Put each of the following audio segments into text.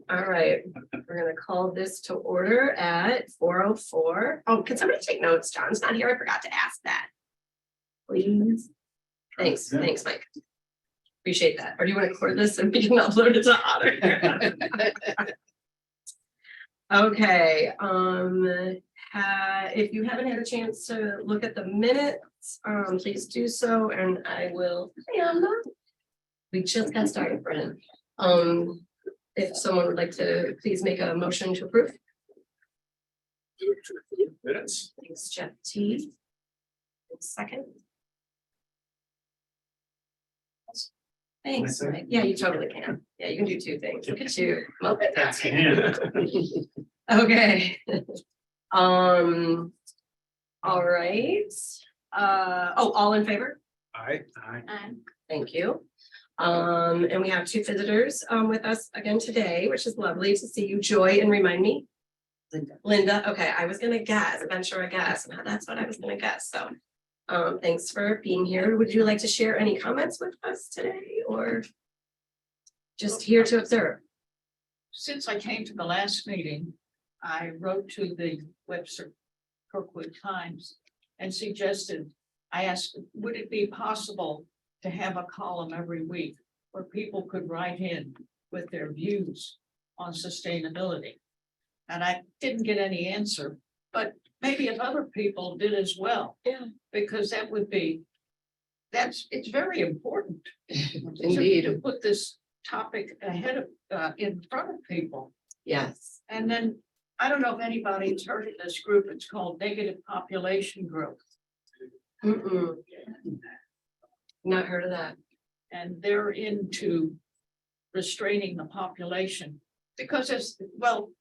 All right, we're gonna call this to order at 4:04. Oh, can somebody take notes? John's not here. I forgot to ask that. Please. Thanks, thanks, Mike. Appreciate that. Or do you want to record this and we can upload it to Otter? Okay, if you haven't had a chance to look at the minutes, please do so, and I will. We just got started, Brennan. If someone would like to please make a motion to approve. Minutes. Thanks, Jeff T. Second. Thanks, Mike. Yeah, you totally can. Yeah, you can do two things. Look at you. Multitasking. Okay. All right. All in favor? Aye. Thank you. And we have two visitors with us again today, which is lovely to see you. Joy, and remind me. Linda. Okay, I was gonna guess, venture a guess. That's what I was gonna guess. So thanks for being here. Would you like to share any comments with us today, or just here to observe? Since I came to the last meeting, I wrote to the Webster Kirkwood Times and suggested, I asked, would it be possible to have a column every week where people could write in with their views on sustainability? And I didn't get any answer, but maybe if other people did as well. Yeah. Because that would be, it's very important. Indeed. To put this topic ahead of, in front of people. Yes. And then, I don't know if anybody's heard of this group, it's called Negative Population Growth. Not heard of that. And they're into restraining the population. Because as, well,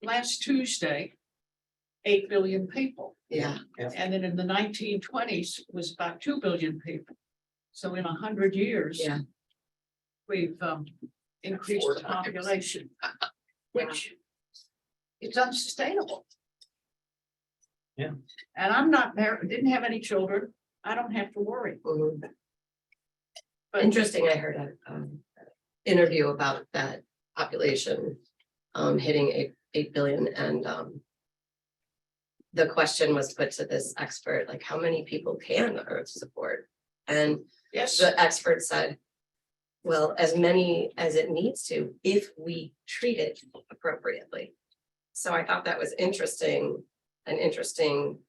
last Tuesday, 8 billion people. Yeah. And then in the 1920s was about 2 billion people. So in 100 years. Yeah. We've increased the population, which it's unsustainable. Yeah. And I'm not married, didn't have any children. I don't have to worry. But Interesting. I heard an interview about that population hitting 8 billion, and the question was put to this expert, like, how many people can the earth support? And yes, the expert said, well, as many as it needs to, if we treat it appropriately. So I thought that was interesting, an interesting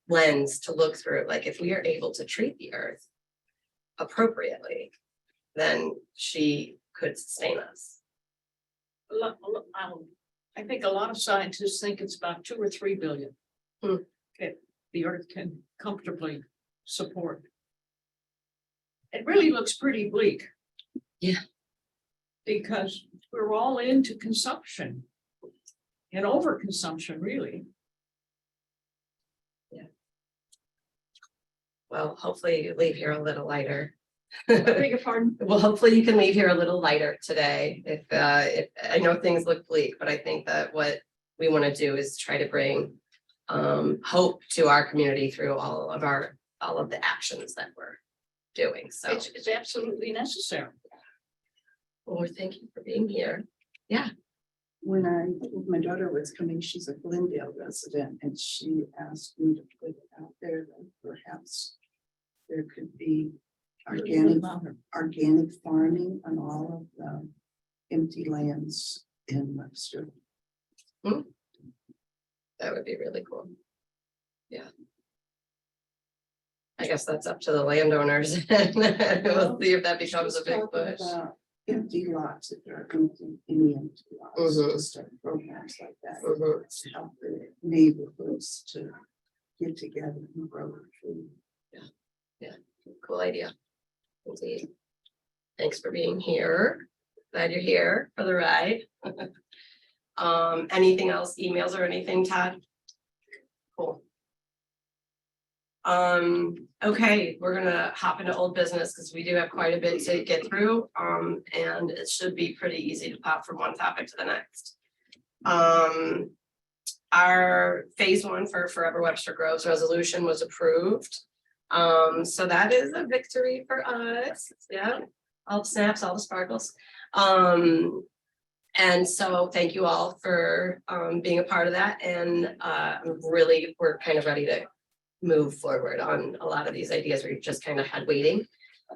lens to look through. Like, if we are able to treat the earth appropriately, then she could sustain us. I think a lot of scientists think it's about 2 or 3 billion. That the earth can comfortably support. It really looks pretty bleak. Yeah. Because we're all into consumption. And overconsumption, really. Well, hopefully you leave here a little lighter. I beg your pardon? Well, hopefully you can leave here a little lighter today. If I know things look bleak, but I think that what we want to do is try to bring hope to our community through all of the actions that we're doing. So It's absolutely necessary. well, thank you for being here. Yeah. When my daughter was coming, she's a Glendale resident, and she asked me to put it out there that perhaps there could be organic farming on all of the empty lands in Webster. That would be really cool. Yeah. I guess that's up to the landowners. We'll see if that becomes a big She's talking push. about empty lots, if there are any empty lots, Mhm. to start programs like that. Mhm. To help the neighborhoods to get together and grow food. Cool idea. Indeed. Thanks for being here. Glad you're here for the ride. Anything else, emails or anything, Todd? Cool. Okay, we're gonna hop into old business because we do have quite a bit to get through. And it should be pretty easy to pop from one topic to the next. Our phase 1 for Forever Webster Groves resolution was approved. So that is a victory for us. Yeah. all the snaps, all the sparkles. And so thank you all for being a part of that, and really, we're kind of ready to move forward on a lot of these ideas. We've just kind of had waiting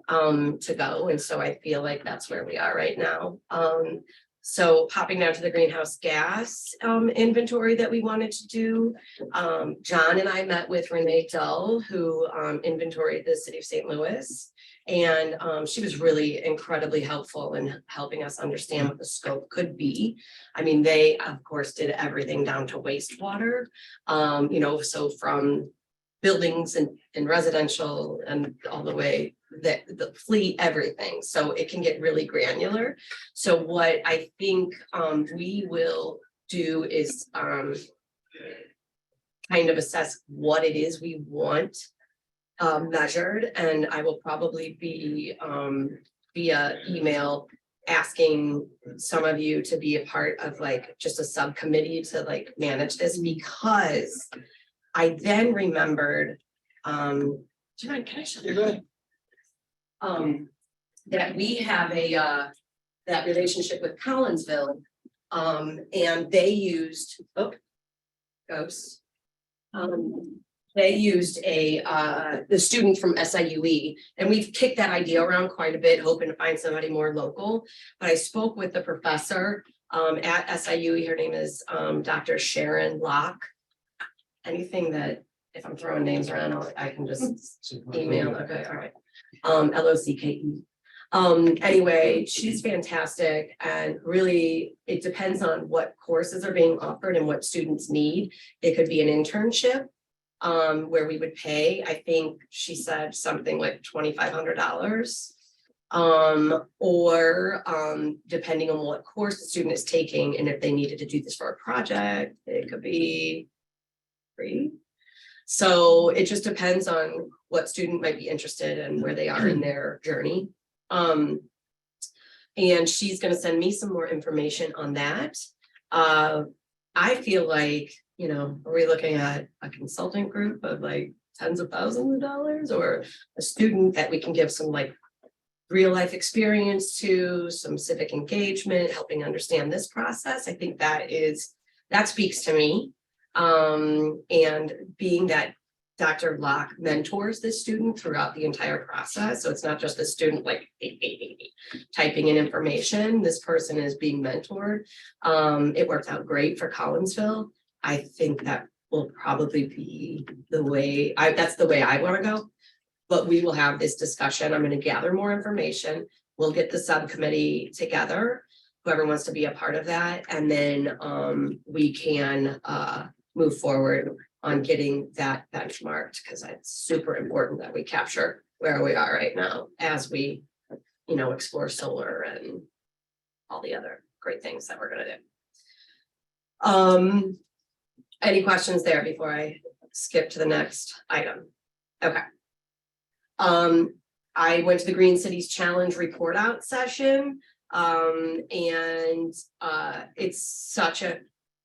to go, and so I feel like that's where we are right now. So popping down to the greenhouse gas inventory that we wanted to do. John and I met with Renee Dull, who inventoried the city of St. Louis. And she was really incredibly helpful in helping us understand what the scope could be. I mean, they, of course, did everything down to wastewater. You know, so from buildings and residential and all the way the fleet, everything. So it can get really granular. So what I think we will do is kind of assess what it is we want measured, and I will probably be via email asking some of you to be a part of like just a subcommittee to like manage this, because I then remembered, do you mind, can I shut it? That we have a that relationship with Collinsville, and they used ghosts. They used the student from SIUE, and we've kicked that idea around quite a bit, hoping to find somebody more local. But I spoke with the professor at SIUE. Her name is Dr. Sharon Locke. Anything that, if I'm throwing names around, I can just email. Okay, all right. LOCKE. Anyway, she's fantastic, and really it depends on what courses are being offered and what students need. It could be an internship where we would pay, I think she said something like $2,500. Or depending on what course the student is taking, and if they needed to do this for a project, it could be free. So it just depends on what student might be interested and where they are in their journey. And she's going to send me some more information on that. I feel like, you know, are we looking at a consulting group of like tens of thousands of dollars, or a student that we can give some like real life experience to, some civic engagement, helping understand this process? I think that speaks to me. And being that Dr. Locke mentors this student throughout the entire process. So it's not just the student like typing in information. This person is being mentored. It worked out great for Collinsville. I think that will probably be the way that's the way I want to go. But we will have this discussion. I'm going to gather more information. We'll get the subcommittee together, whoever wants to be a part of that. And then we can move forward on getting that benchmarked, because it's super important that we capture where we are right now as we, you know, explore solar and all the other great things that we're going to do. Any questions there before I skip to the next item? Okay. I went to the Green Cities Challenge report out session, and it's such a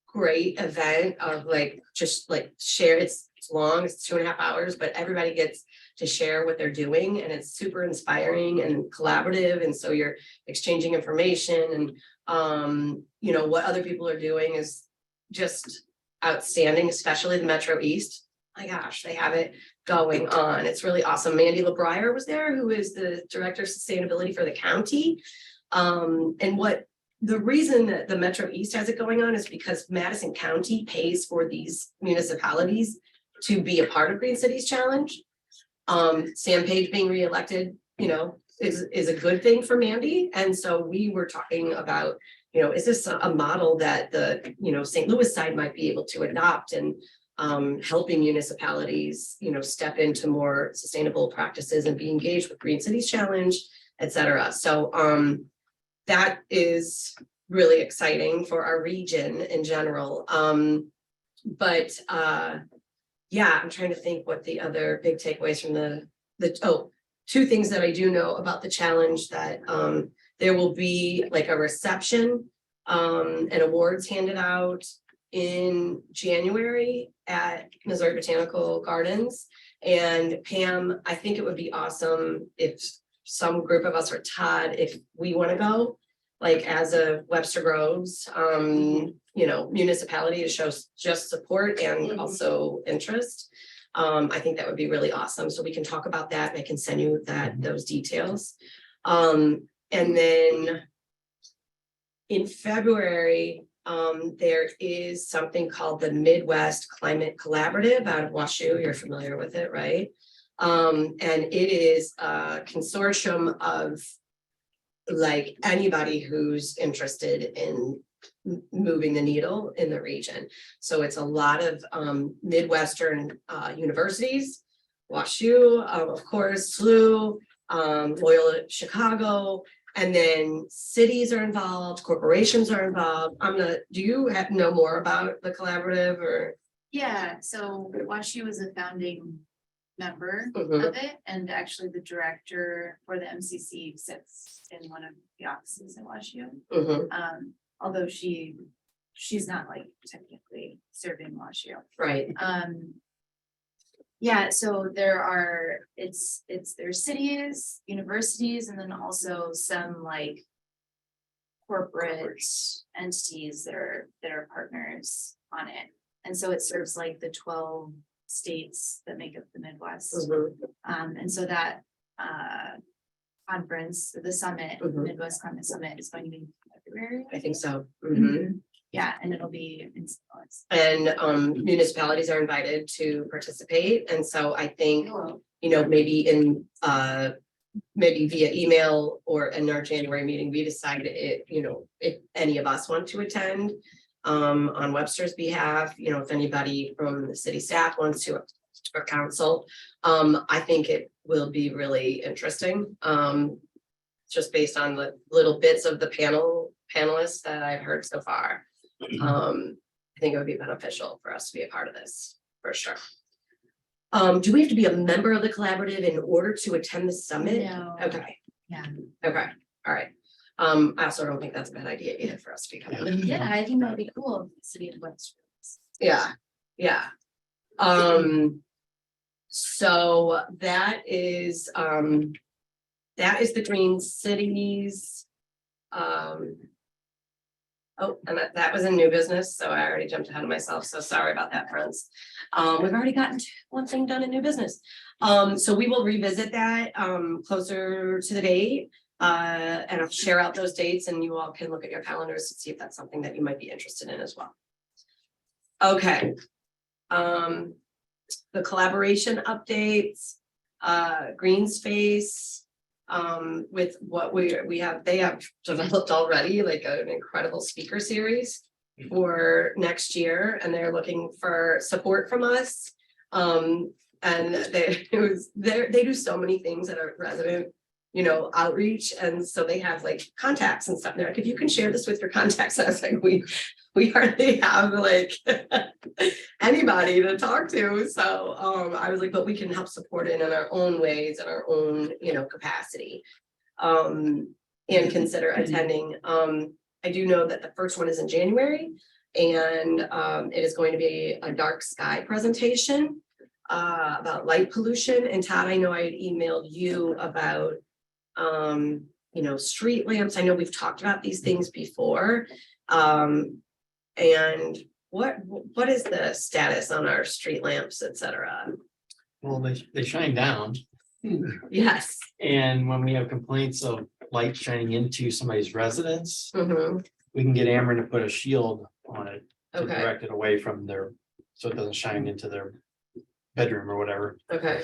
great event of like just like share. It's long, it's 2.5 hours, but everybody gets to share what they're doing, and it's super inspiring and collaborative. And so you're exchanging information, and you know what other people are doing is just outstanding, especially the Metro East. My gosh, they have it going on. It's really awesome. Mandy LeBrier was there, who is the director of sustainability for the county. And what the reason that the Metro East has it going on is because Madison County pays for these municipalities to be a part of Green Cities Challenge. Sam Page being reelected, you know, is a good thing for Mandy. And so we were talking about, you know, is this a model that the, you know, St. Louis side might be able to adopt, and helping municipalities, you know, step into more sustainable practices and be engaged with Green Cities Challenge, et cetera. So that is really exciting for our region in general. But yeah, I'm trying to think what the other big takeaways from two things that I do know about the challenge, that there will be like a reception and awards handed out in January at Missouri Botanical Gardens. And Pam, I think it would be awesome if some group of us, or Todd, if we want to go, like as a Webster Groves, municipality to show just support and also interest. I think that would be really awesome. So we can talk about that. And I can send you those details. And then in February, there is something called the Midwest Climate Collaborative out of WashU. You're familiar with it, right? And it is a consortium of like anybody who's interested in moving the needle in the region. So it's a lot of Midwestern universities, WashU, of course, SLU, Loyola Chicago, and then cities are involved, corporations are involved. Do you know more about the collaborative or? Yeah, so WashU was a founding member Mhm. of it, and actually the director for the MCC sits in one of the offices in WashU. Mhm, Although she's not like technically serving WashU. right, Yeah, so there's cities, universities, and then also some like corporate entities that are partners on it. And so it serves like the 12 states that make up the Midwest. mhm, And so that conference, the summit, Mhm. Midwest Climate Summit is going to be in February. I think so. Mhm. Yeah, and it'll be in St. Louis. And municipalities are invited to participate, and so I think, maybe maybe via email or in our January meeting, we decide if any of us want to attend on Webster's behalf, if anybody from the city staff wants to or council, I think it will be really interesting. Just based on the little bits of the panelists that I've heard so far. I think it would be beneficial for us to be a part of this, for sure. Do we have to be a member of the collaborative in order to attend the summit? No. Okay. Yeah. Okay, all right. I also don't think that's a bad idea either for us to become. Yeah, I think that'd be cool. if the City of Webster. Yeah, yeah. So that is the Green Cities. Oh, and that was in new business, so I already jumped ahead of myself, so sorry about that, friends. We've already gotten one thing done in new business. So we will revisit that closer to the date. And I'll share out those dates and you all can look at your calendars to see if that's something that you might be interested in as well. Okay. The collaboration updates, Green Space, with what they have developed already, like an incredible speaker series for next year, and they're looking for support from us. And they do so many things that are resident, outreach, and so they have like contacts and stuff. And they're like, if you can share this with your contacts, I was like, we hardly have like anybody to talk to. So I was like, but we can help support it in our own ways, in our own, capacity. And consider attending. I do know that the first one is in January, and it is going to be a dark sky presentation about light pollution. And Todd, I know I had emailed you about street lamps. I know we've talked about these things before. And what is the status on our street lamps, et cetera? Well, they shine down, Yes. and when we have complaints of light shining into somebody's residence, Mhm. we can get Ameren to put a shield on it to Okay, direct it away from so it doesn't shine into their bedroom or whatever. okay,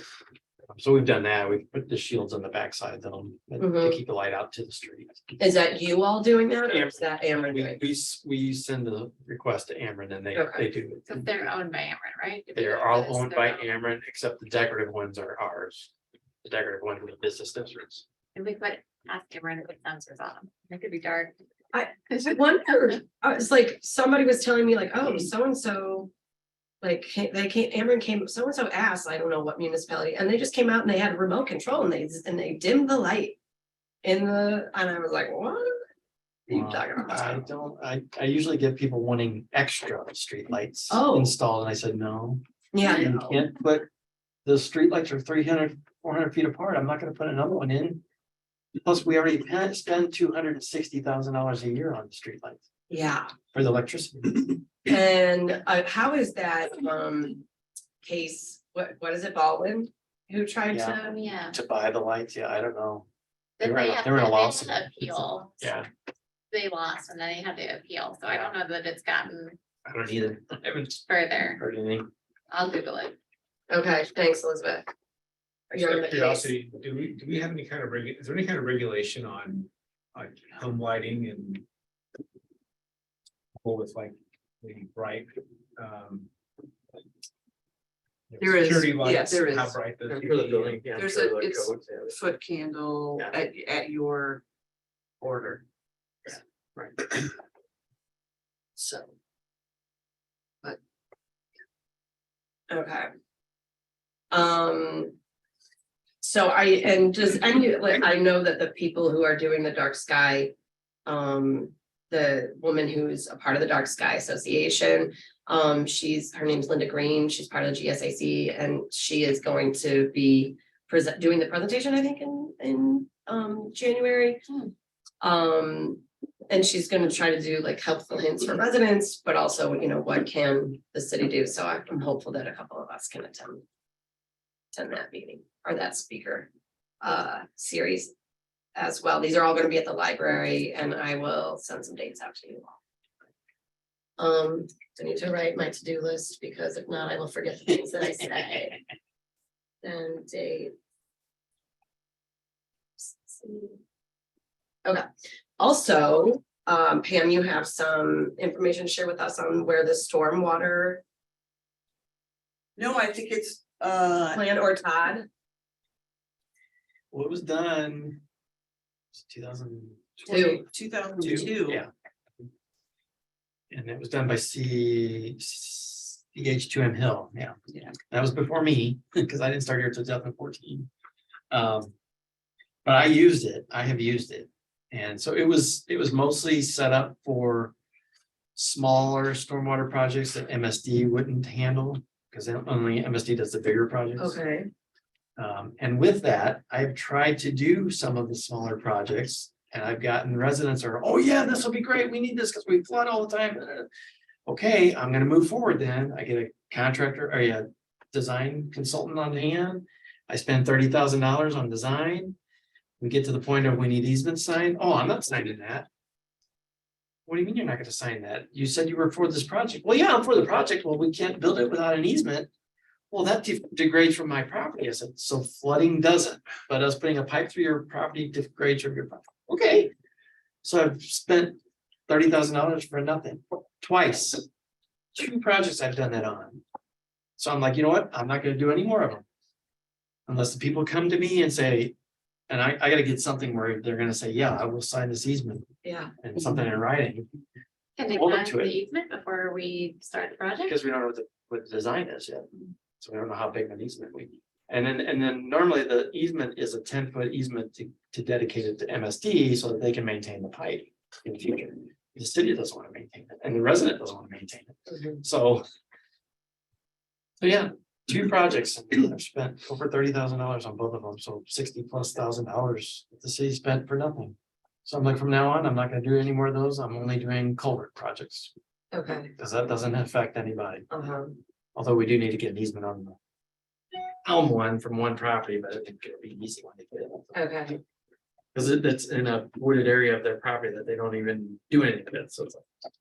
So we've done that. We've put the shields on the backside of them to Mhm. keep the light out to the street. is that you all doing that, or is that Ameren doing? We send the request to Ameren and they Okay. do it. So they're owned by Ameren, right? They're all owned by Ameren, except the decorative ones are ours. The decorative ones are the business districts. And we put, ask Ameren to put sensors on them. They could be dark. I wonder, it's like, somebody was telling me like, oh, so-and-so. Like, Ameren came, so-and-so asked, I don't know what municipality, and they just came out and they had remote control and they dimmed the light. And I was like, what? Are you talking about? I usually get people wanting extra streetlights Oh. installed, and I said, no. Yeah, You no. can't put, the streetlights are 300, 400 feet apart. I'm not gonna put another one in Plus, we already spend $260,000 a year on the streetlights Yeah, for the electricity. and how is that case, what is it, Baldwin? Who tried Yeah. to, Yeah. To buy the lights, yeah, I don't know. Then They they were in a had lawsuit. to appeal. Yeah, They lost and then they had to appeal, so I don't know that it's gotten I don't either. I haven't further. heard anything. I'll Google it. okay, thanks, Elizabeth. You're on the Out of case. curiosity, do we have any kind of is there any kind of regulation on like home lighting and people with like maybe bright There is, security yeah, lights, there how is. bright those I'm should sure the be? building, yeah, I'm There's sure a- the it's- codes, yeah. Foot candle Yeah. at your order. Right. So. Okay. So does any, like, I know that the people who are doing the dark sky. The woman who's a part of the Dark Sky Association, her name's Linda Green, she's part of the GSAC, and she is going to be doing the presentation, I think, in January. And she's gonna try to do like helpful hints for residents, but also, you know, what can the city do? So I'm hopeful that a couple of us can attend that meeting or that speaker series as well. These are all gonna be at the library and I will send some dates out to you all. I need to write my to-do list because if not, I will forget the things that I say. And date. Okay, also, Pam, you have some information to share with us on where the stormwater No, I think it's, plan, or Todd? Well, it was done. 2002. 2002. Yeah. And it was done by CH2M Hill, yeah. Yeah. That was before me, because I didn't start here until 2014. But I used it, I have used it. And so it was mostly set up for smaller stormwater projects that MSD wouldn't handle, because only MSD does the bigger projects. Okay, And with that, I've tried to do some of the smaller projects and I've gotten residents are, oh yeah, this will be great. We need this because we flood all the time. Okay, I'm gonna move forward then. I get a contractor or a design consultant on hand. I spend $30,000 on design. We get to the point of we need easement signed. Oh, I'm not signing that. What do you mean you're not gonna sign that? You said you were for this project. Well, yeah, I'm for the project. Well, we can't build it without an easement. Well, that degrades from my property. I said, so flooding doesn't, but us putting a pipe through your property degrades from your property. Okay. So I've spent $30,000 for nothing, twice. 2 projects I've done that on. So I'm like, you know what? I'm not gonna do any more of them. Unless the people come to me and say, and I gotta get something where they're gonna say, yeah, I will sign this easement yeah, and something in writing. Can they Hold them find to the it. easement before we start the project? Because we don't know what the design is yet. So we don't know how big an easement we need. And then normally the easement is a 10-foot easement to dedicate it to MSD so that they can maintain the pipe in the future. The city doesn't want to maintain it and the resident doesn't want to maintain it. So yeah, 2 projects. And I've spent over $30,000 on both of them. So $60,000+ the city spent for nothing. So I'm like, from now on, I'm not gonna do any more of those. I'm only doing culvert projects okay, because that doesn't affect anybody. uh-huh, Although we do need to get an easement on the Elm one from one property, but I think it'll be an easy one to get. okay, Because it's in a wooded area of their property that they don't even do anything with, so it's like.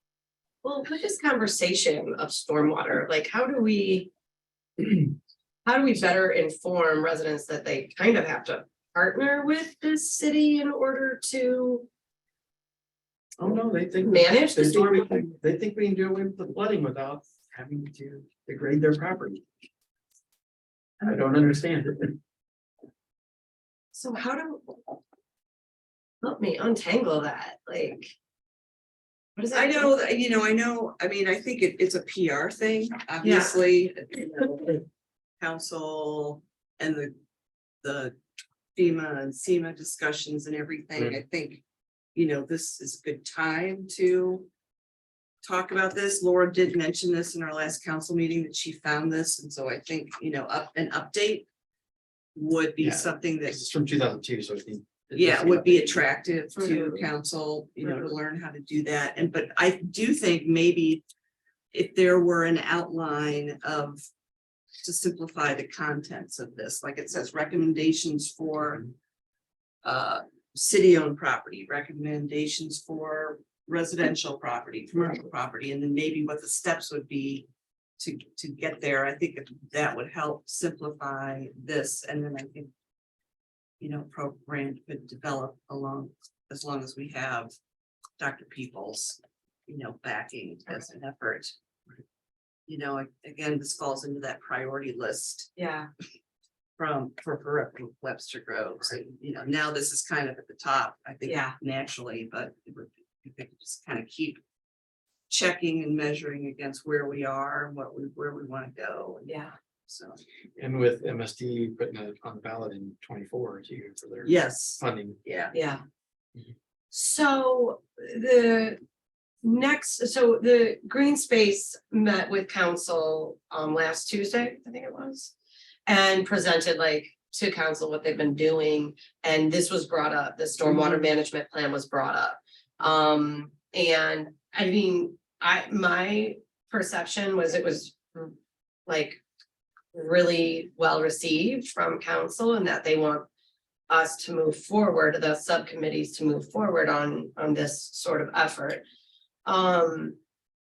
well, with this conversation of stormwater, like, how do we better inform residents that they kind of have to partner with this city in order to Oh, no, they think. manage the They think we stormwater? can, they think we can do away with the flooding without having to degrade their property. I don't understand it. So how do? Help me untangle that, like. What is that? I know, I mean, I think it's a PR thing, obviously. Council and the FEMA and SEMA discussions and everything, I think, this is a good time to talk about this. Laura did mention this in our last council meeting that she found this, and so I think, an update would be Yeah. something that, It's from 2002, so it's yeah, it would be attractive to Mhm. council, you know, to learn how to do that. And, but I do think maybe if there were an outline of, to simplify the contents of this, like it says recommendations for city-owned property, recommendations for residential property, commercial property, and then maybe what the steps would be to get there. I think that would help simplify this, and then I think, you know, program could develop along, as long as we have Dr. Peoples, you know, backing as an effort. You know, again, this falls into that priority list Yeah, for Webster Groves. And, you know, now this is kind of at the top, I think, Yeah. naturally, but it would, if they could just kind of keep checking and measuring against where we are and where we want to go. And yeah. so, And with MSD putting it on the ballot in 24 too for their yes, funding. yeah. Yeah. Mhm. So the the Green Space met with council last Tuesday, I think it was. And presented like to council what they've been doing, and this was brought up, the stormwater management plan was brought up. And I mean, my perception was it was like really well received from council, and that they want us to move forward, the subcommittees to move forward on this sort of effort.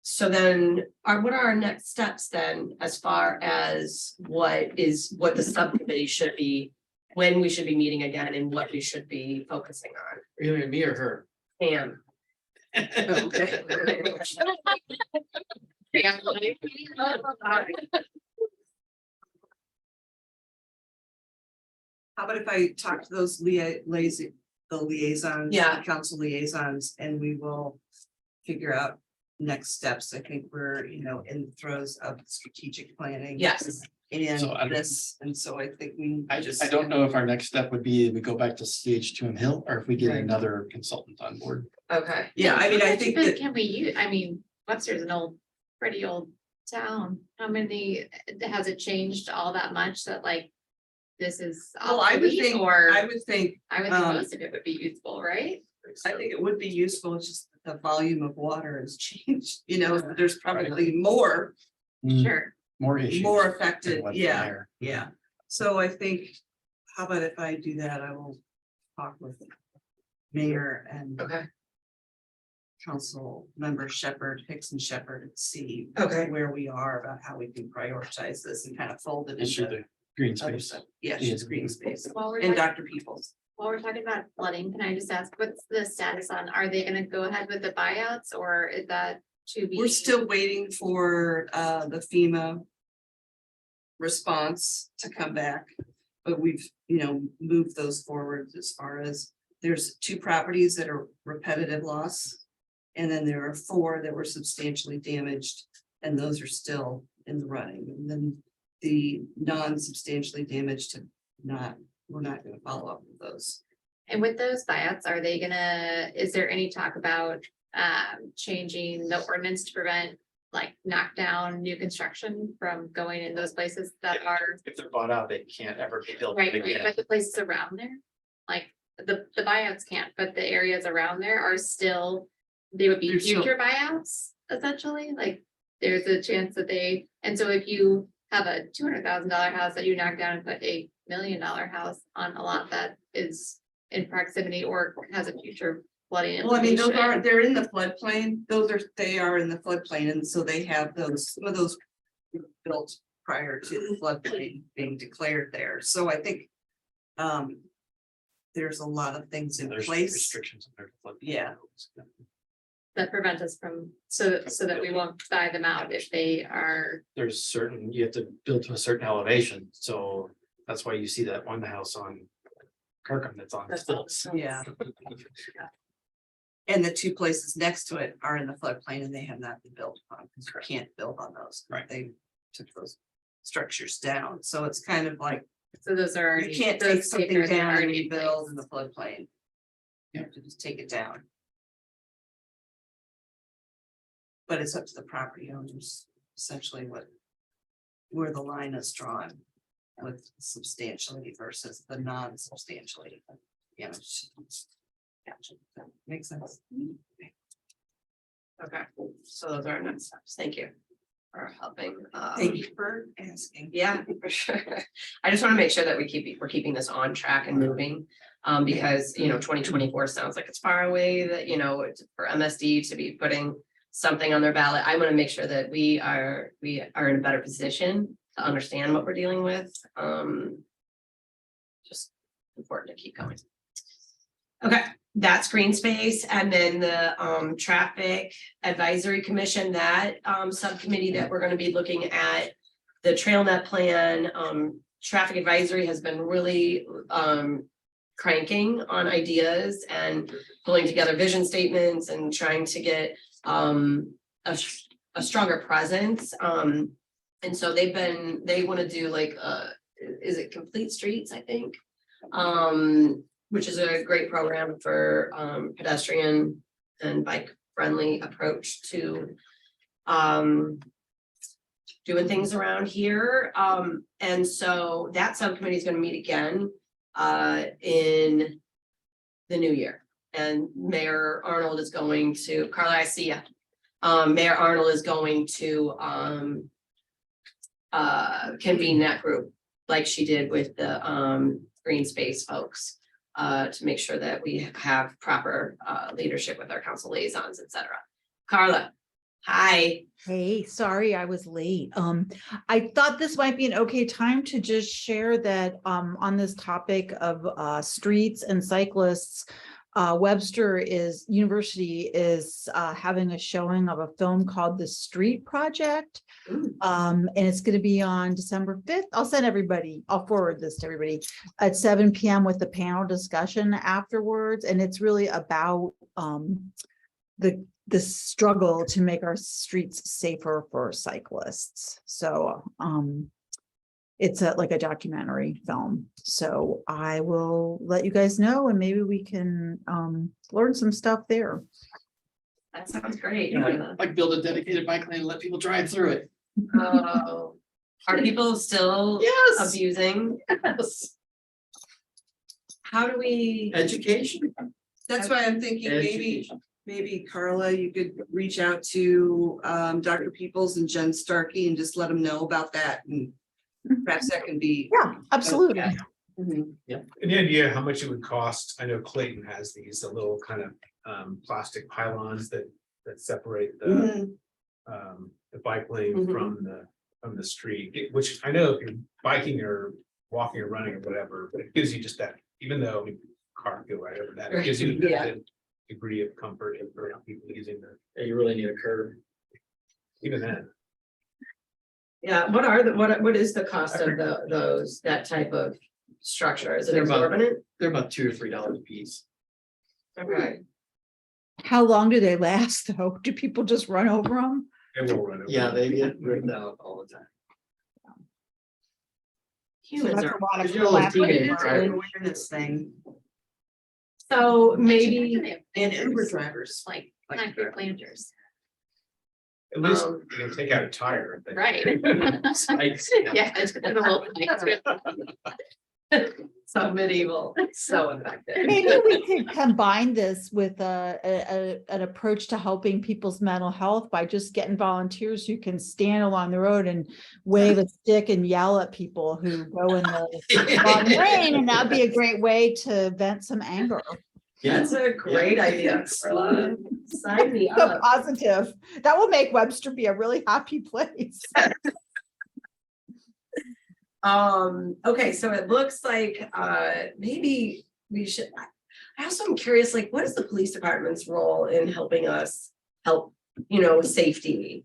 So then, what are our next steps then, as far as what the subcommittee should be, when we should be meeting again, and what we should be focusing on? Either me or her. Pam. Okay. Yeah. How about if I talk to those liaisons, Yeah. the council liaisons, and we will figure out next steps. I think we're, you know, in the throes of strategic planning. Yes, And So I don't- this, and so I think we. I don't know if our next step would be we go back to CH2 and Hill, or if we get Right. another consultant on board. okay, Yeah, I mean, How I much think of it that, Can we use, I mean, Webster's an old, pretty old town. How many, has it changed all that much that like? This is well, I would obsolete, think, or I would think, I would think most of it would be useful, right? I think it would be useful, it's just the volume of water has changed, you know, there's probably more, Sure. More issues. more than affected, what's yeah. there. Yeah, so I think, how about if I do that, I will talk with mayor and okay, council member Shepherd, Hicks and Shepherd, and see okay, where we are about how we can prioritize this and kind of fold it Issue into the green other space. stuff. Yeah, Yeah. she's green space While we're and talking, Dr. Peoples. about flooding, can I just ask, what's the status on, are they gonna go ahead with the buyouts, or is that to be? We're still waiting for the FEMA response to come back. But we've, you know, moved those forward as far as there's 2 properties that are repetitive loss. And then there are 4 that were substantially damaged, and those are still in the running. And then the non-substantially damaged we're not gonna follow up with those. And with those buyouts, are they gonna, is there any talk about changing the ordinance to prevent like knockdown new construction from going in those places that are If they're bought out, they can't ever be built right, again. but the places around there? Like the buyouts can't, but the areas around there are still, they would be They're still- future buyouts essentially, like. There's a chance that they, and so if you have a $200,000 house that you knock down and put $1 million house on a lot that is in proximity or has a future flooding. Well, I mean, implication. they're in the floodplain, they are in the floodplain, and so they have some of those were built prior to the floodplain being declared there, so I think. There's a lot of things in There's place, restrictions. on their flood. Yeah. That prevent us from, so that we won't buy them out if they are, There's certain, you have to build to a certain elevation, so that's why you see that one house on Kirkham that's on stilts. yeah. And the 2 places next to it are in the floodplain and they have not been built upon, because you can't build on those. Right. They took those structures down, so it's kind of like, so those are already. you can't take those something takers are down and already in rebuild place. in the floodplain. You have to just take it down. But it's up to the property owners, essentially where the line is drawn with substantially versus the non-substantially. Yeah. Gotcha. That makes sense. Okay, so those are our next steps. Thank you for helping. Thank you for asking. Yeah, for sure. I just want to make sure that we're keeping this on track and moving. Because, 2024 sounds like it's far away, that, for MSD to be putting something on their ballot. I want to make sure that we are in a better position to understand what we're dealing with. Just important to keep going. Okay, that's green space, and then the traffic advisory commission, that subcommittee that we're going to be looking at the trail net plan. Traffic advisory has been really cranking on ideas and pulling together vision statements and trying to get a stronger presence. And so they want to do like is it Complete Streets, I think? Which is a great program for pedestrian and bike friendly approach to doing things around here. And so that subcommittee is going to meet again in the new year. And Mayor Arnold is going to, Carla, I see ya. Mayor Arnold is going to convene that group like she did with the green space folks. To make sure that we have proper leadership with our council liaisons, et cetera. Carla, hi. Hey, sorry I was late. I thought this might be an okay time to just share that on this topic of streets and cyclists. Webster University is having a showing of a film called The Street Project. And it's going to be on December 5th. I'll forward this to everybody at 7 p.m. with the panel discussion afterwards. And it's really about the struggle to make our streets safer for cyclists. So it's like a documentary film. So I will let you guys know, and maybe we can learn some stuff there. That sounds great. Like build a dedicated bike lane and let people drive through it. Oh, are people still Yes. abusing? Yes. How do we? Education. That's why I'm thinking Education. maybe Carla, you could reach out to Dr. Peoples and Jen Starkey and just let them know about that, and perhaps that can be. Yeah, absolutely. Mhm. Any idea how much it would cost? I know Clayton has these, the little kind of plastic pylons that separate Mhm. the bike lane Mhm. from the street, which I know if you're biking or walking or running or whatever, but it gives you just that, even though car go right over that, it gives you Yeah. that degree of comfort for people using the, You really need a curb. even then. Yeah, what is the cost of that type of structure? Is it They're about- exorbitant? They're about $2 or $3 a piece. Okay. How long do they last though? Do people just run over them? It will run over. Yeah, they get ripped out all the time. Humans That's are, a lot of You're almost collaborative teenagers, work. right? An awareness thing. so maybe, And Uber drivers. Like Like concrete that. planters, At least Um, you can take out a tire. but- right? Spikes. Yeah. it's a little so medieval, so effective. Maybe we could combine this with an approach to helping people's mental health by just getting volunteers who can stand along the road and wave a stick and yell at people who go in the wrong lane, and that'd be a great way to vent some anger. That's a great idea. Carla. Sign me So up. positive. That will make Webster be a really happy place. Okay, so it looks like maybe we should, I also am curious, like, what is the police department's role in helping us help, safety?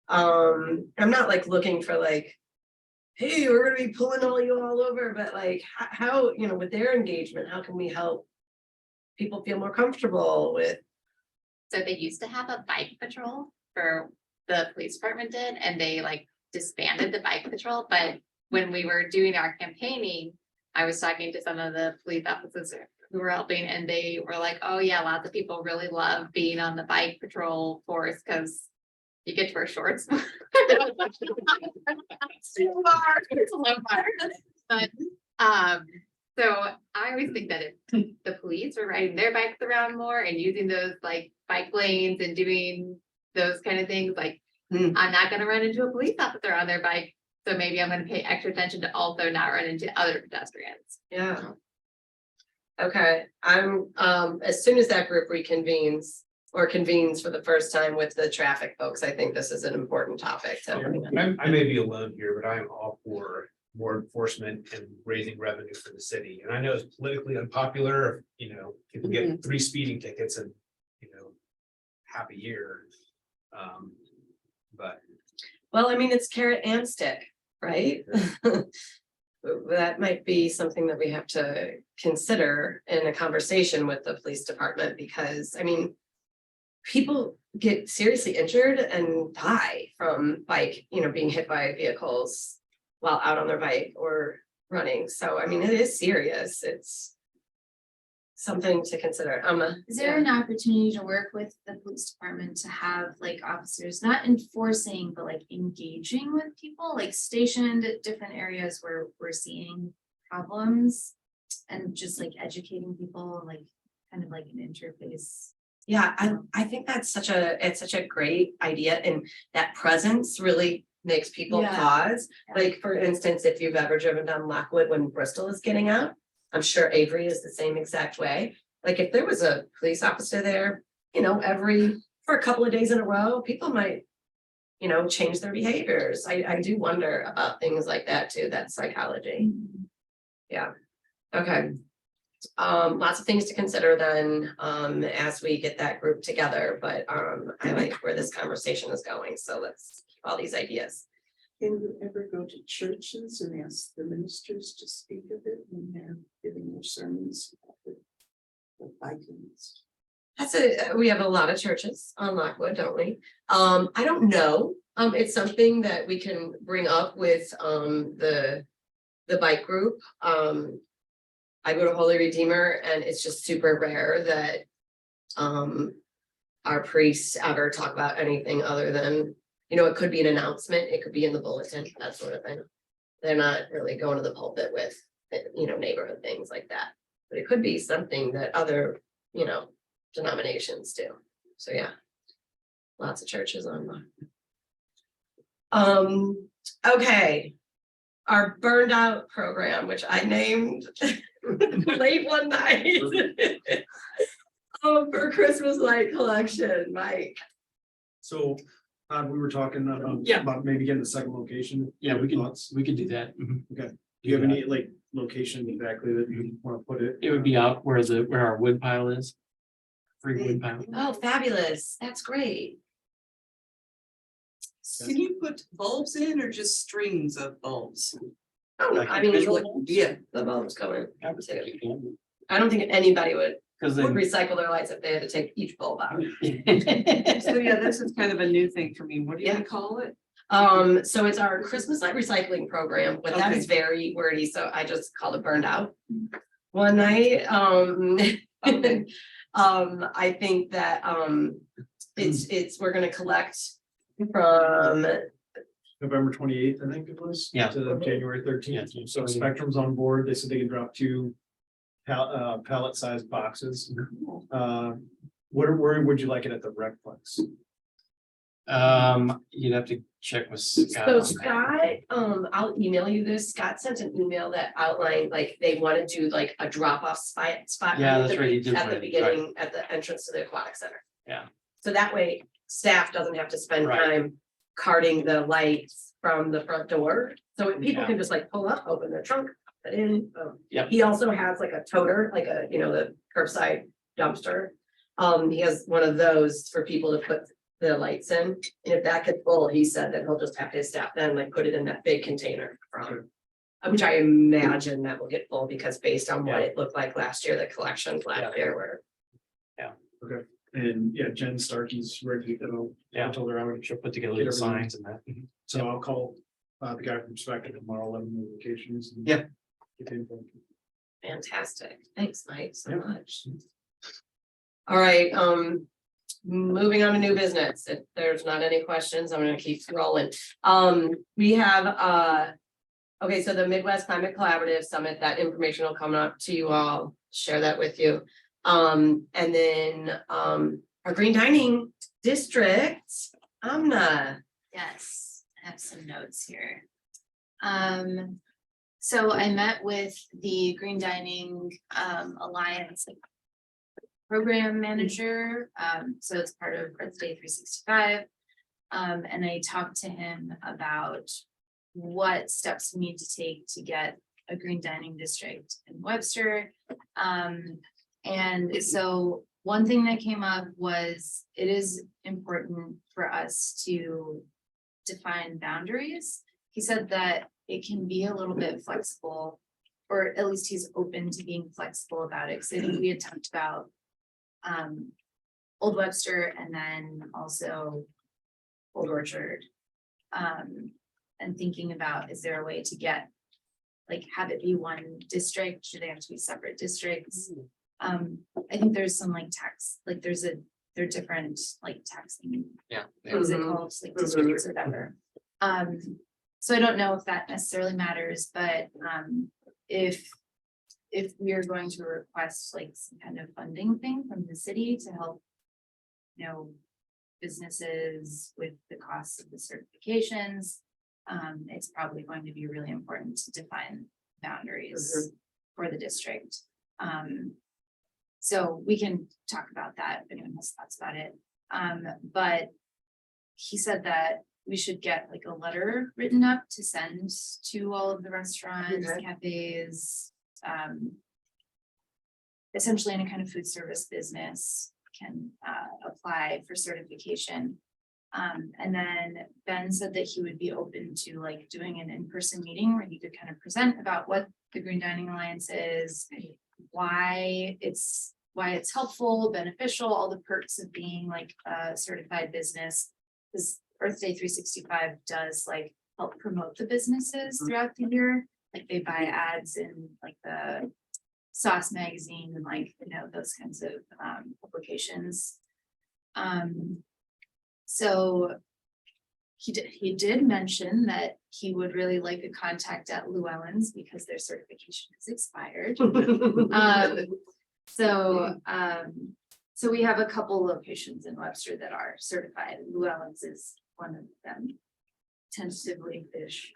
I'm not like looking for like, hey, we're gonna be pulling you all over, but like how, with their engagement, how can we help people feel more comfortable with? So they used to have a bike patrol for the police department did, and they like disbanded the bike patrol, but when we were doing our campaigning, I was talking to some of the police officers who were helping, and they were like, oh yeah, lots of people really love being on the bike patrol force because you get to wear shorts. It's a low bar. But So I always think that if the police were riding their bikes around more and using those like bike lanes and doing those kind of things, like. I'm not gonna run into a police officer on their bike, so maybe I'm gonna pay extra attention to also not run into other pedestrians. Yeah. Okay, as soon as that group reconvenes or convenes for the first time with the traffic folks, I think this is an important topic to. I may be alone here, but I am all for more enforcement and raising revenue for the city. And I know it's politically unpopular, people get 3 speeding tickets and, half a year. But Well, I mean, it's carrot and stick, right? That might be something that we have to consider in a conversation with the police department, because, I mean, people get seriously injured and die from being hit by vehicles while out on their bike or running. So, I mean, it is serious. It's something to consider. Is there an opportunity to work with the police department to have like officers not enforcing, but like engaging with people, like stationed at different areas where we're seeing problems? And just like educating people, like kind of like an interface. Yeah, I think that's such a great idea, and that presence really makes people Yeah. pause. Yeah. Like, for instance, if you've ever driven down Lockwood when Bristol is getting out, I'm sure Avery is the same exact way. Like, if there was a police officer there, for a couple of days in a row, people might, change their behaviors. I do wonder about things like that too, that psychology. Yeah, okay. Lots of things to consider then, as we get that group together, but, I like where this conversation is going, so let's keep all these ideas. Can you ever go to churches and ask the ministers to speak of it when they're giving their sermons? The Vikings. We have a lot of churches on Lockwood, don't we? I don't know, it's something that we can bring up with, the bike group. I go to Holy Redeemer, and it's just super rare that, our priests ever talk about anything other than, it could be an announcement, it could be in the bulletin, that sort of thing. They're not really going to the pulpit with, neighborhood things like that, but it could be something that other, denominations do. So, yeah. Lots of churches on. Okay. Our burned out program, which I named late one night. For Christmas light collection, Mike. So, we were talking Yeah. about maybe getting a second location. Yeah, we Thoughts? could do that. Mhm. Do you have any like location exactly that you want to put it? It would be out where our wood pile is. Free wood pile. Oh, fabulous. That's great. Can you put bulbs in or just strings of bulbs? Oh, Like I mean, visual look, Yeah. the bulbs coming. Because I don't think anybody would then. recycle their lights if they had to take each bulb out. So yeah, this is kind of a new thing for me. What do you Yeah. call it? So it's our Christmas light recycling program, but that is very wordy, so I just called it burned out. One night, I think that, we're gonna collect from, November 28th, I think it was. Yeah. To January 13th. Yeah. So Spectrum's on board. They said they can drop 2 pallet sized boxes. Where would you like it at the Recplex? You'd have to check with so Scott. on that. Scott, I'll email you this. Scott sent an email that outlined, like, they wanna do like a drop-off spot. Yeah, at that's the- right, he did At the right, beginning, at the entrance to the aquatic center. Yeah. So that way, staff doesn't have to spend Right. time carting the lights from the front door. So people Yeah. can just like pull up, open their trunk, put it in. Yep. He also has like a toter, like the curbside dumpster. He has one of those for people to put the lights in. And if that gets full, he said that he'll just have his staff then like put it in that big container from. Which I imagine that will get full, because based on what it looked like last year, the collections last year were. And yeah, Jen Starkey's ready to go. Yeah. I told her I would. She'll put together the signs and that. So I'll call the guy from Spectrum tomorrow, let him know the locations. and Yeah. get the info. Fantastic. Thanks, Mike, so Yeah. much. All right, moving on to new business. If there's not any questions, I'm gonna keep rolling. We have Okay, so the Midwest Climate Collaborative Summit, that information will come up to you all, share that with you. And then, our green dining district, Amna. Yes, I have some notes here. So I met with the Green Dining Alliance program manager, so it's part of Earth Day 365. And I talked to him about what steps we need to take to get a green dining district in Webster. And so one thing that came up was it is important for us to define boundaries. He said that it can be a little bit flexible, or at least he's open to being flexible about it. Cause I think we had talked about Old Webster and then also Old Orchard. And thinking about, is there a way to get, like, have it be one district? Should they have to be separate districts? I think there's some like tax, like they're different like taxing, Yeah. what is it called, like districts or whatever. So I don't know if that necessarily matters, but if we are going to request like some kind of funding thing from the city to help, you know, businesses with the costs of the certifications, it's probably going to be really important to define boundaries for the district. So we can talk about that if anyone has thoughts about it. But he said that we should get like a letter written up to send to all of the restaurants, Okay. cafes, essentially any kind of food service business can apply for certification. And then Ben said that he would be open to like doing an in-person meeting where he could kind of present about what the Green Dining Alliance is, why it's helpful, beneficial, all the perks of being like a certified business. Because Earth Day 365 does like help promote the businesses throughout the year. Like they buy ads in like the Sauce magazine and like, you know, those kinds of publications. So he did mention that he would really like a contact at Llewellyn's because their certification has expired. So we have a couple locations in Webster that are certified. Llewellyn's is one of them, tentatively ish.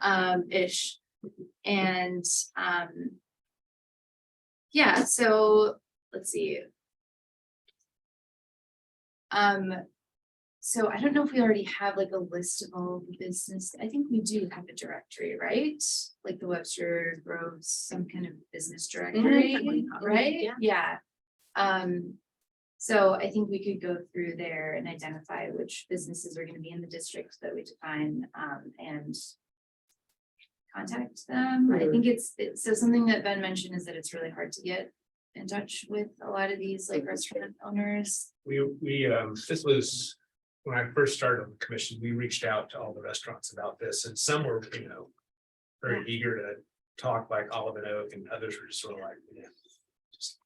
And yeah, so let's see. So I don't know if we already have like a list of all the business. I think we do have a directory, right? Like the Webster Groves, some kind of business directory, right? Yeah. So I think we could go through there and identify which businesses are going to be in the district that we define, and contact them. I think it's so something that Ben mentioned is that it's really hard to get in touch with a lot of these like restaurant owners. This was when I first started on the commission, we reached out to all the restaurants about this, and some were, you know, very eager to talk, like Olive and Oak, and others were just sort of like, yeah, just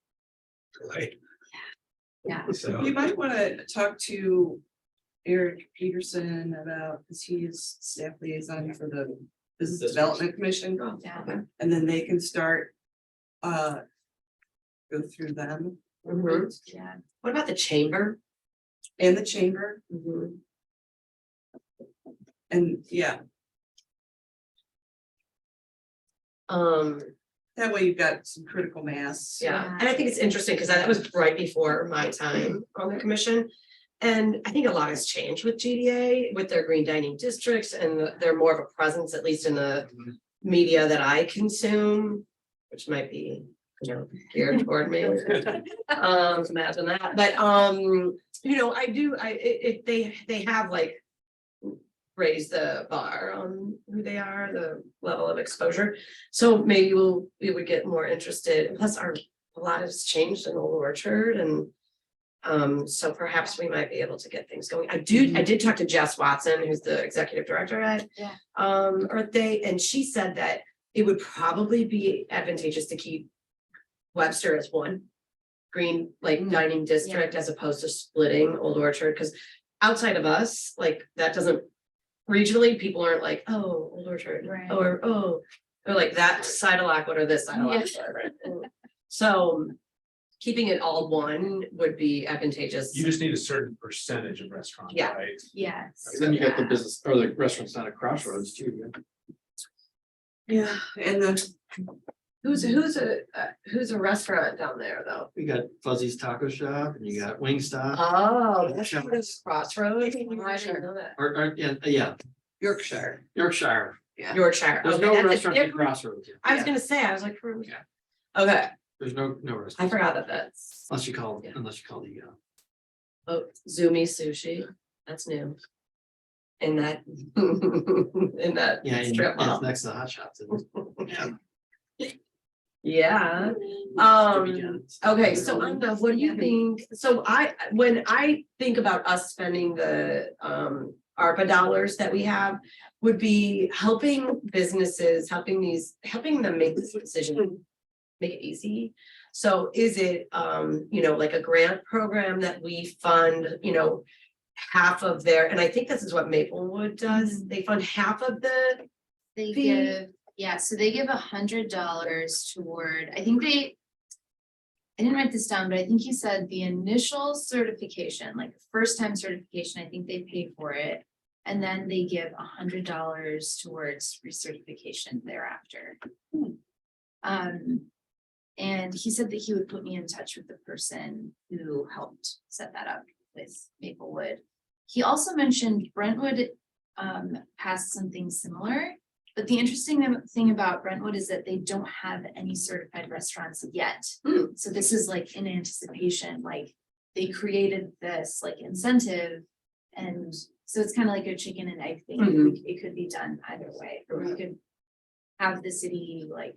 delay. Yeah. So You might want to talk to Eric Peterson about, because he is staff liaison for the Business Development Commission, Yeah. and then they can start go through them Yeah. What about the chamber? and the chamber, and yeah, that way you've got some critical mass. Yeah, and I think it's interesting because that was right before my time on the commission. And I think a lot has changed with GDA, with their green dining districts, and they're more of a presence, at least in the media that I consume, which might be, you know, geared toward me. Imagine that, but you know, they have like raised the bar on who they are, the level of exposure. So maybe we would get more interested, plus a lot has changed in Old Orchard, and so perhaps we might be able to get things going. I did talk to Jess Watson, who's the executive director at Earth Day, and she said that it would probably be advantageous to keep Webster as one green like dining district as opposed to splitting Old Orchard, because outside of us, like that doesn't regionally, people aren't like, oh, Old Orchard, Right. or oh, Or like that side of Lockwood or this side of Yes. Lockwood. So keeping it all one would be advantageous. You just need a certain percentage of restaurants, Yeah. right? Yes. Then you got the Yeah. business or the restaurants down at Crossroads too. Yeah, and the, Who's a restaurant down there though? We got Fuzzy's Taco Shop and you got Wingstop. Oh, that's that's what Crossroads. Oh, I didn't know that. Yeah, Yorkshire. Yorkshire. Yorkshire. There's Okay, no that's a restaurant at different- Crossroads. I was gonna say, I was like, Yeah. okay, There's no I restaurant. forgot that that's, Unless you call, Yeah. the, oh, Zumi Sushi, that's new. In that, in that yeah, and strip it's mall. next to the Hot Shops. isn't it? Yeah. Yeah, Jimmy John's. okay, so Anna, what do you think? So when I think about us spending the ARPA dollars that we have. Would be helping businesses, helping them make this decision. Make it easy. So is it like a grant program that we fund, half of their, and I think this is what Maplewood does, they fund half of the. They fee? give, yeah, so they give $100 toward, I think they. I didn't write this down, but I think he said the initial certification, like first time certification, I think they pay for it. And then they give $100 towards recertification thereafter. And he said that he would put me in touch with the person who helped set that up with Maplewood. He also mentioned Brentwood passed something similar. But the interesting thing about Brentwood is that they don't have any certified restaurants yet. Hmm. So this is like in anticipation, like they created this like incentive. And so it's kind of like a chicken and egg thing. Mhm. It could be done either way, or we could have the city like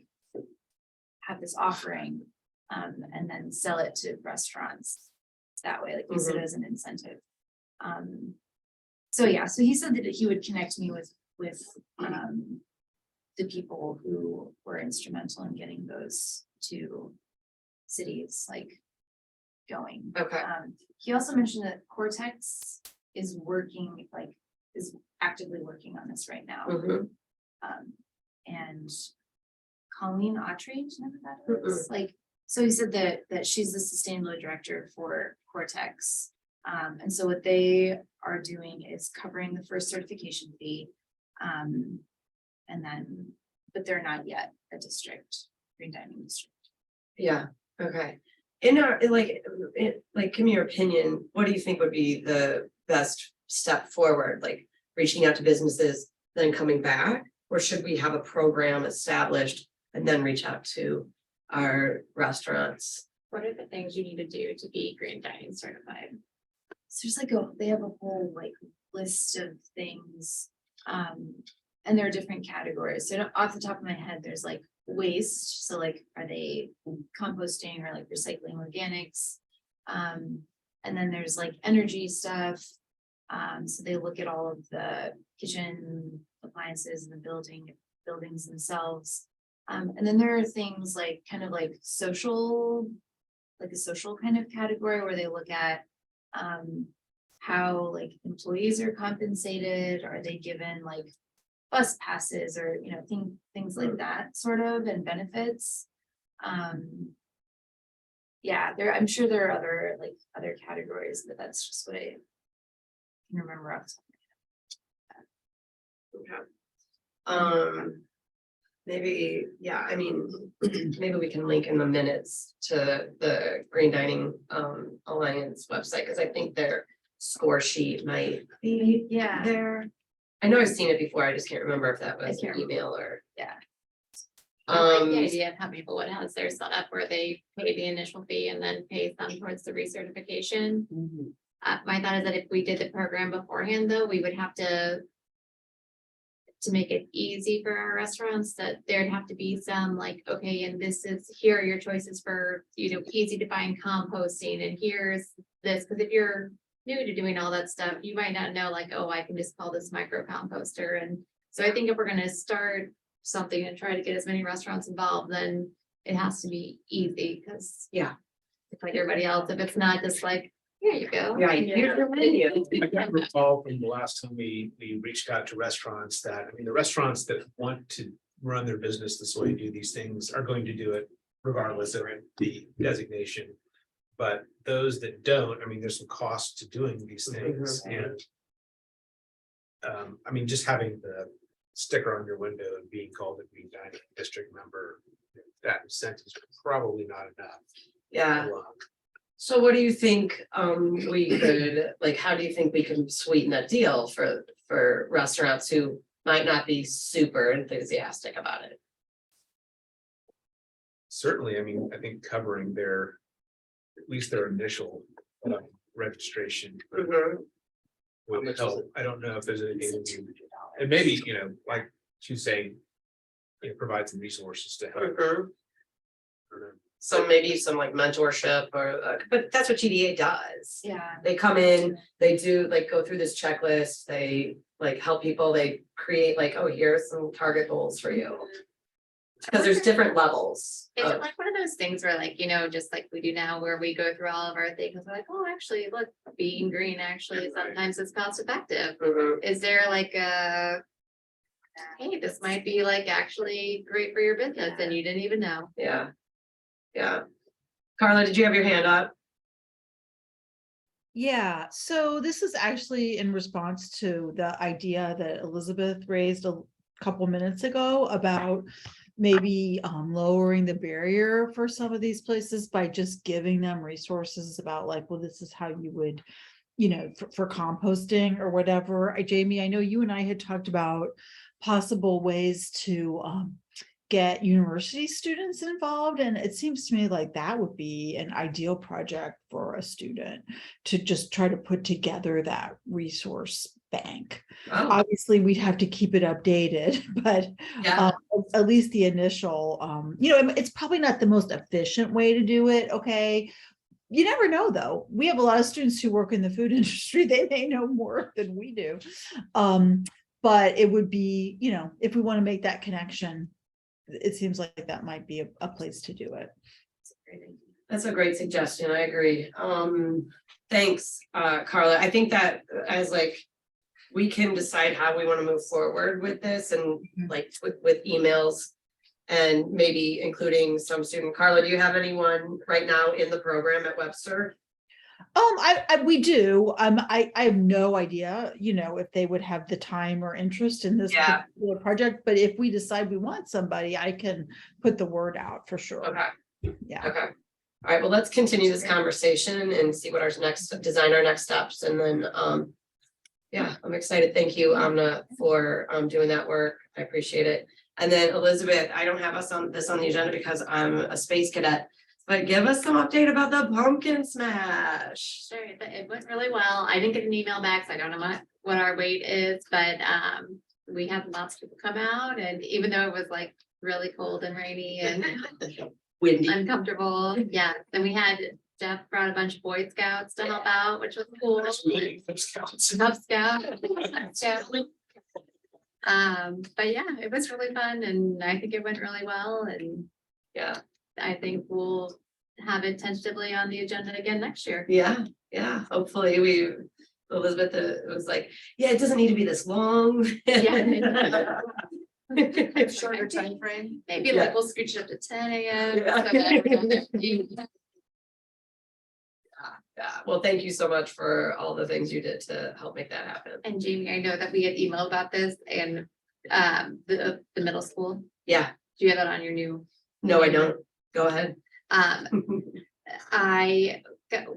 have this offering and then sell it to restaurants that way, like use it as an incentive. So yeah, so he said that he would connect me with the people who were instrumental in getting those two cities like going. Okay. He also mentioned that Cortex is actively working on this right now. Mhm. And Colleen Autry, do you know who that is? Like, so he said that she's the sustainability director for Cortex. And so what they are doing is covering the first certification fee. And then, but they're not yet a district, green dining district. Yeah, okay. Give me your opinion, what do you think would be the best step forward, like reaching out to businesses, then coming back? Or should we have a program established and then reach out to our restaurants? What are the things you need to do to be green dining certified? So there's like they have a whole like list of things. And there are different categories. So off the top of my head, there's like waste. So like, are they composting or like recycling organics? And then there's like energy stuff. So they look at all of the kitchen appliances in the buildings themselves. And then there are things like kind of like social, like a social kind of category where they look at how like employees are compensated, are they given like bus passes or, things like that sort of, and benefits. Yeah, I'm sure there are other categories, but that's just what I can remember off the top of my head. Maybe, yeah, I mean, maybe we can link in the minutes to the Green Dining Alliance website, because I think their score sheet might be Yeah. there. I know I've seen it before, I just can't remember if that I was can't an email or. I like the idea of how Maplewood has their setup where they pay the initial fee and then pay some towards the recertification. My thought is that if we did the program beforehand, though, we would have to make it easy for our restaurants, that there'd have to be some like, okay, and here are your choices for, easy to find composting, and here's this, because if you're new to doing all that stuff, you might not know like, oh, I can just call this micro composter. And so I think if we're gonna start something and try to get as many restaurants involved, then it has to be easy, because it's like everybody else, if it's not just like, here you go. Yeah, here's your menu. I can recall from the last time we reached out to restaurants that, the restaurants that want to run their business this way, do these things, are going to do it regardless of the designation. But those that don't, I mean, there's some cost to doing these things and. I mean, just having the sticker on your window and being called a green dining district member, that incentive is probably not enough. Yeah, alone. so what do you think, we could, like, how do you think we can sweeten that deal for restaurants who might not be super enthusiastic about it? Certainly, I mean, I think covering their, at least their initial registration would help. I don't know if there's anything that we, and maybe, you know, like she's saying, you know, provide some resources to help. So maybe some like mentorship or, but that's what TDA does. Yeah. They come in, they do like go through this checklist, they like help people, they create like, oh, here's some target goals for you. Because there's different levels. Is it of- like one of those things where like, you know, just like we do now where we go through all of our things, we're like, oh, actually, look, being green actually sometimes is cost effective. Mhm. Is there like a, hey, this might be like actually great for your business and you didn't even know? Yeah. Yeah. Carla, did you have your hand up? Yeah, so this is actually in response to the idea that Elizabeth raised a couple minutes ago about maybe lowering the barrier for some of these places by just giving them resources about like, well, this is how you would, you know, for composting or whatever. Jamie, I know you and I had talked about possible ways to get university students involved, and it seems to me like that would be an ideal project for a student to just try to put together that resource bank. Oh, Obviously, we'd have to keep it updated, but yeah, at least the initial, you know, it's probably not the most efficient way to do it, okay? You never know, though. We have a lot of students who work in the food industry. They may know more than we do. But it would be, you know, if we want to make that connection, it seems like that might be a place to do it. that's a great suggestion. I agree. Thanks, Carla. I think that as like, we can decide how we want to move forward with this and like with emails. And maybe including some student. Carla, do you have anyone right now in the program at Webster? We do. I have no idea, you know, if they would have the time or interest in this Yeah. particular project, but if we decide we want somebody, I can put the word out for sure. Okay, Yeah. okay. All right, well, let's continue this conversation and see what our design our next steps and then, yeah, I'm excited. Thank you, Amna, for doing that work. I appreciate it. And then Elizabeth, I don't have us on this on the agenda because I'm a space cadet, but give us some update about the pumpkin smash. Sure, it went really well. I didn't get an email back, so I don't know what our wait is, but we had lots of people come out, and even though it was like really cold and rainy and Windy. uncomfortable, yeah, then we had Jeff brought a bunch of Boy Scouts to help out, which was cool. Cub Scout. But yeah, it was really fun and I think it went really well and Yeah, I think we'll have it tentatively on the agenda again next year. yeah, hopefully Elizabeth was like, yeah, it doesn't need to be this long. Yeah. Shorter timeframe. Maybe Yeah. like we'll scooch it up to 10 AM. Yeah. so that everyone- Yeah, well, thank you so much for all the things you did to help make that happen. And Jamie, I know that we had emailed about this and the middle school. Yeah, Do you have that on your new? no, I don't. Go ahead.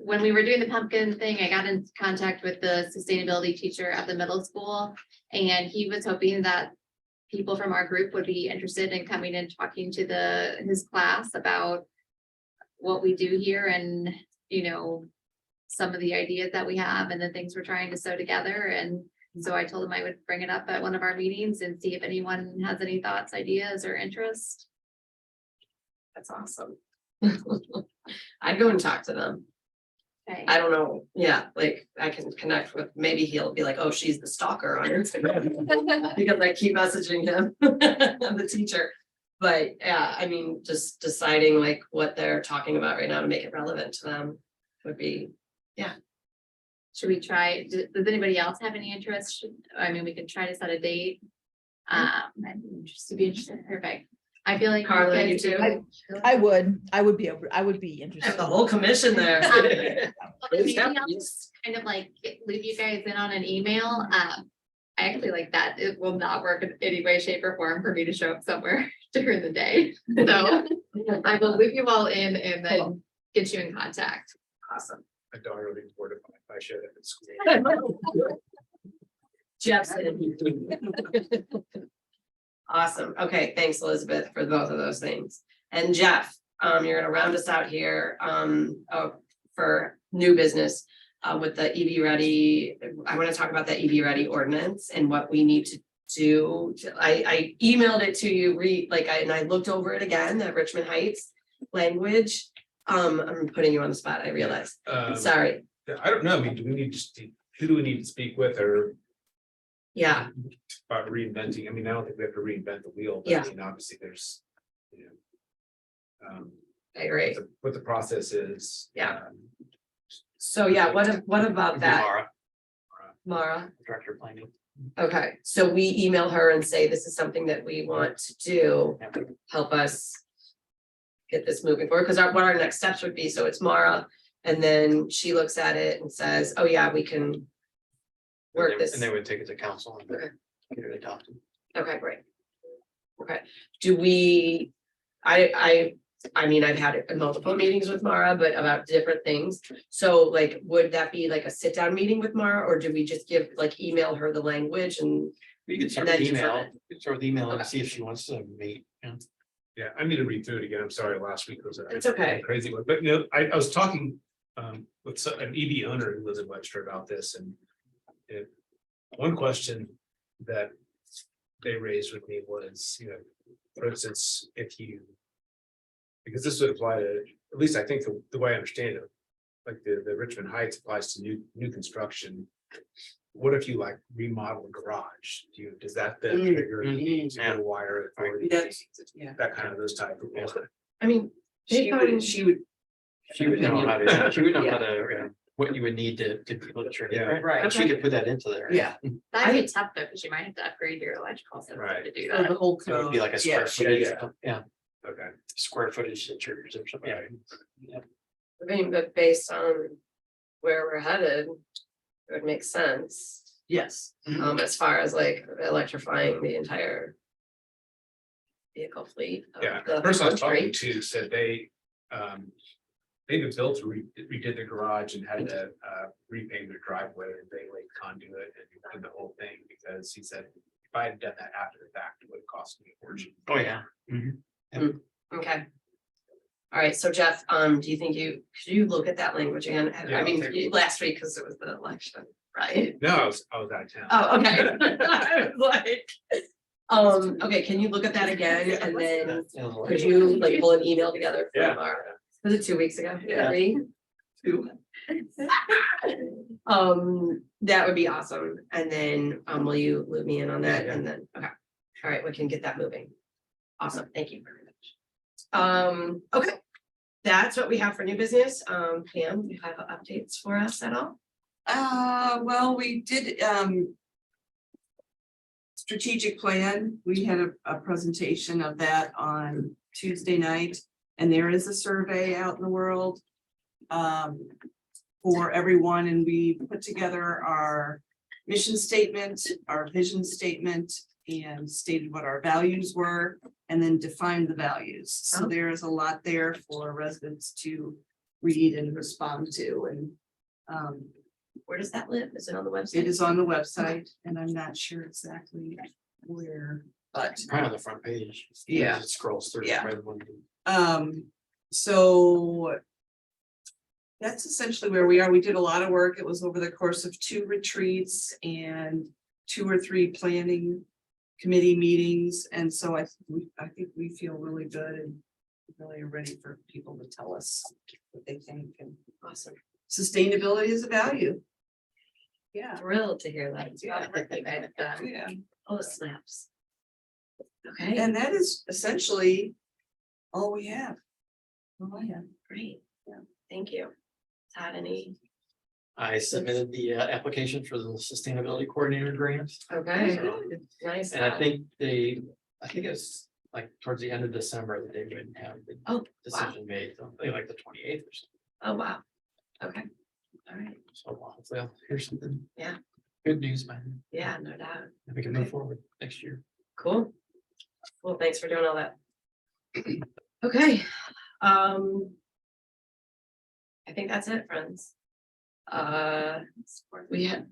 When we were doing the pumpkin thing, I got in contact with the sustainability teacher at the middle school. And he was hoping that people from our group would be interested in coming and talking to his class about what we do here and, you know, some of the ideas that we have and the things we're trying to sew together. And so I told him I would bring it up at one of our meetings and see if anyone has any thoughts, ideas, or interest. That's awesome. I'd go and talk to them. Okay. I don't know. Yeah, like I can connect with, maybe he'll be like, oh, she's the stalker on Instagram. Because I keep messaging him, the teacher. But yeah, I mean, just deciding like what they're talking about right now to make it relevant to them would be, Should we try, does anybody else have any interest? I mean, we could try to set a date. To be interested, perfect. I feel like. Carla, you guys- too? I would be interested. Have the whole commission there. Well, Maybe I'll just kind of like leave you guys in on an email. I actually like that. It will not work in any way, shape or form for me to show up somewhere during the day. So I will leave you all in and then get you in contact. Awesome. My daughter will be mortified if I showed up at school. Jeff said. Awesome. Okay, thanks, Elizabeth, for both of those things. And Jeff, you're gonna round us out here, for new business. With the EV Ready, I want to talk about the EV Ready ordinance and what we need to do. I emailed it to you, and I looked over it again, the Richmond Heights language. I'm putting you on the spot, I realize. Sorry. I don't know, I mean, do we need to, who do we need to speak with or Yeah, about reinventing? I mean, I don't think we have to reinvent the wheel, but Yeah. I mean, obviously there's, you know. I agree. What the process is. Yeah. So yeah, what about that, Mara, Mara? Director of Planning. Okay, so we email her and say, this is something that we want to do, help us get this moving forward, because what our next steps would be, so it's Mara, and then she looks at it and says, oh yeah, we can work this. And they would take it to council and Okay. get it adopted. Okay, great. Okay, do we, I mean, I've had multiple meetings with Mara, but about different things. So like, would that be like a sit down meeting with Mara, or do we just email her the language and? You could start And with then email, determine. you could start with email and Okay. see if she wants to meet. Yeah, I need to read through it again. I'm sorry, last week was a It's okay. crazy one, but you know, I was talking with an EV owner who lives in Webster about this and one question that they raised with me was, you know, for instance, if you, because this would apply to, at least I think the way I understand it, like the Richmond Heights applies to new construction. What if you like remodel a garage? Does that then trigger Yeah. a wire authority? That's, yeah. That kind of those type of. I mean, She would, She would know how to, she would know how to, what you would need to get people to trigger. Yeah. it. Right. And she could put that into there. Yeah. That'd be tough though, because you might have to upgrade your electrical system Right. to do So the that. whole It would be code, like a yeah. square footage, Yeah. yeah, Okay. square footage that triggers or something. Right. I mean, but based on where we're headed, it would make sense. Yes. As far as like electrifying the entire vehicle fleet. of Yeah, the the person I was country. talking to said they had built, redid the garage and had to repave their driveway and they laid conduit and the whole thing, because he said, if I had done that after the fact, it would have cost me a fortune. Oh, yeah. Okay. All right, so Jeff, do you think could you look at that language again? Yeah, I I'll mean, take a look. last week, because it was the election, right? No, I was out of town. Oh, okay. I was like, okay, can you look at that again, and then could you like pull an email together? from Yeah. Was it 2 weeks ago? Yeah. 3? 2. That would be awesome, and then, will you loop me in on that, and then, okay, all right, we can get that moving. Awesome, thank you very much. Okay, that's what we have for new business. Pam, do you have updates for us at all? Well, we did, strategic plan, we had a presentation of that on Tuesday night. And there is a survey out in the world, for everyone, and we put together our mission statement, our vision statement, and stated what our values were, and then defined the values. So Oh. there is a lot there for residents to read and respond to, and Where does that live? Is it on the website? it is on the website, and I'm not sure exactly where, but. Right on the front page. Yeah. It scrolls through. Yeah. right when- So. That's essentially where we are. We did a lot of work. It was over the course of 2 retreats and 2 or 3 planning committee meetings. And so I think we feel really good and really are ready for people to tell us what they think, and Awesome. sustainability is a value. Yeah. Thrilled to hear that. Yeah. uh, Yeah. Oh, the snaps. Okay, And that is essentially all we have. All I have. great. Yeah, thank you. Todd, any I submitted the application for the sustainability coordinator grant. Okay, nice. And I think it's like towards the end of December that they would have the Oh, decision made, so I think like the 28th or something. Oh, wow. Okay. All right. So hopefully I'll hear something. Yeah. Good news, man. Yeah, no doubt. And we can move forward next year. Cool. Well, thanks for doing all that. Okay, I think that's it, friends. We had.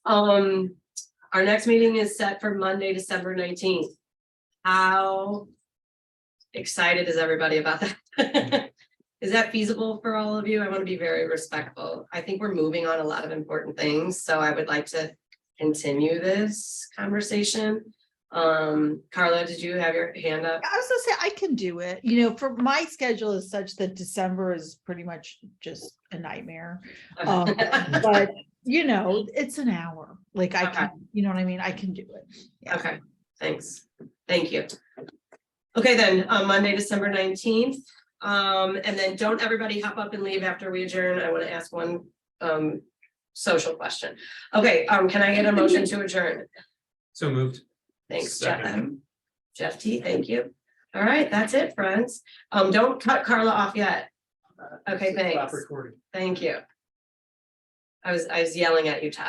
Our next meeting is set for Monday, December 19th. How excited is everybody about that? Is that feasible for all of you? I want to be very respectful. I think we're moving on a lot of important things, so I would like to continue this conversation. Carla, did you have your hand up? I was gonna say, I can do it, you know, for my schedule is such that December is pretty much just a nightmare. But, you know, it's an hour, like I Okay. can, you know what I mean? I can do it. Yeah. Okay, thanks. Thank you. Okay, then, Monday, December 19th. And then don't everybody hop up and leave after we adjourn. I want to ask one social question. Okay, can I get a motion to adjourn? So moved. Thanks, Jeff. Second. Jeff T, thank you. All right, that's it, friends. Don't cut Carla off yet. Okay, Stop thanks. recording. Thank you. I was yelling at you, Todd.